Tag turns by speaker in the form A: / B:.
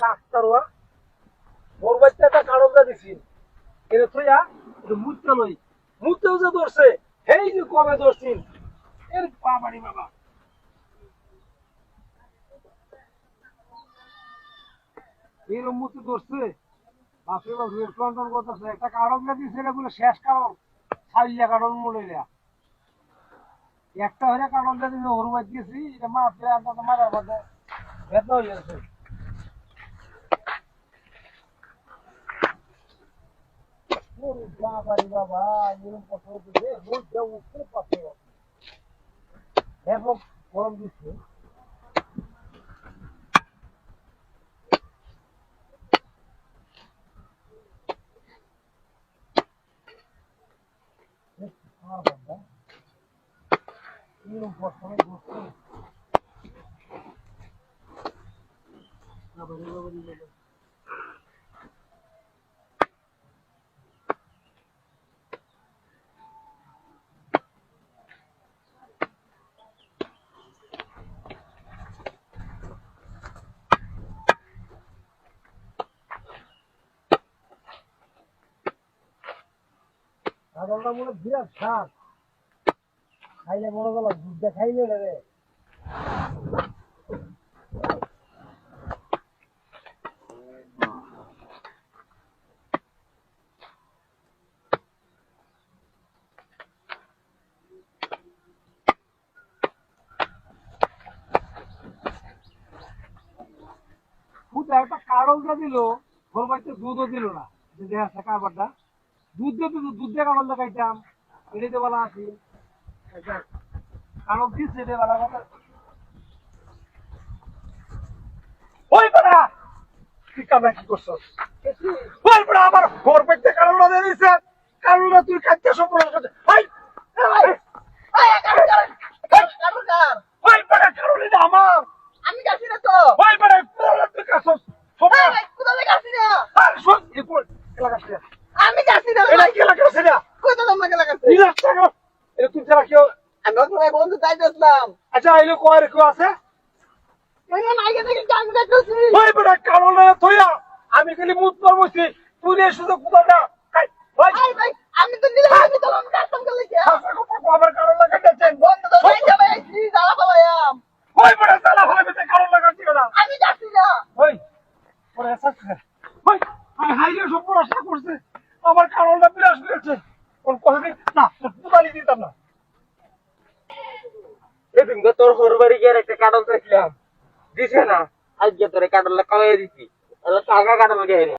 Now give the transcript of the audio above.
A: ডাক্তারওয়া মোর বাচ্চাটা কারণটা দিছি এর থইয়া এটা মুততে লই মুততেও যে ধরছে এই যে কবে ধরছিন এর বাবারি বাবা এরম মুতে ধরছে বাপরে বাপ রেড কন্ট্রোল করতেছে একটা কারণটা দিছে এটা বলে শেষ কারণ ছাইয়া কারণ মনে না একটা হইলে কারণটা দিন হরুমাত গেছি এটা মাপলে আন্দাজ মারার মধ্যে বেদনা হয়ে গেছে ওরে বাবারি বাবা এরকম কথা হচ্ছে রোজ যা উঠতে পারছে এখন গরম দিচ্ছে এরকম কথা বলছে ছাগলটা মনে বিরাট স্বাদ খাইলে মনে করলাম দুধটা খাইলে রে খুদা একটা কারণটা দিল ওর বাড়িতে দুধও দিল না যে দেখা আছে কারবারটা দুধ দিয়ে দুধ দিয়ে কারণ দেখাইতাম এটাতে বলা আছি কারণ দিচ্ছে এটা বলা কথা ওই বেটা তুই কামরা কি করছস ওই বেটা আমার ঘর পেতে কারণটা দিয়ে দিছে কারণটা তুই খাইতে সম্পূর্ণ করছে ওই ওই বেটা কারণই না আমার
B: আমি যাচ্ছি না তো
A: ওই বেটা তুই কাছস
B: কোথাও যাচ্ছি না
A: আর শোন এরপর এলাকা
B: আমি যাচ্ছি না
A: এটা কি এলাকা সেটা
B: কোথাও তোমাকে লাগাচ্ছি
A: কি রাস্তা এটা তুই যারা কেউ
B: আমি ওখানে বন্ধু তাইতে আসলাম
A: আচ্ছা এলো কয় কেউ আছে
B: এই নাইকে থেকে গান গাইতেছি
A: ওই বেটা কারণটা থইয়া আমি খালি মুত পারবছি তুই এর সুযোগ কোথাও না ভাই
B: ভাই ভাই আমি তো নিলাম আমি তো আমি কাটতাম গেলে কি
A: আমার কারণ লাগাচ্ছেন
B: বন্ধু তো ভাই যাবে কি জ্বালা পালাম
A: ওই বেটা তালা ভাবে কারণ লাগাচ্ছি না
B: আমি যাচ্ছি না
A: ওই ওরে এসা ওই আমি হাইরে সব পড়াশোনা করছে আমার কারণটা বিরাজ করেছে কোন কথা না পুতালি দিতাম না
C: এদিন তোর হরবাড়ি গিয়ে একটা কাটল দেখলাম দিছে না আজকে তোর কাটলটা কমাই দিছি টাকা কাটল গিয়ে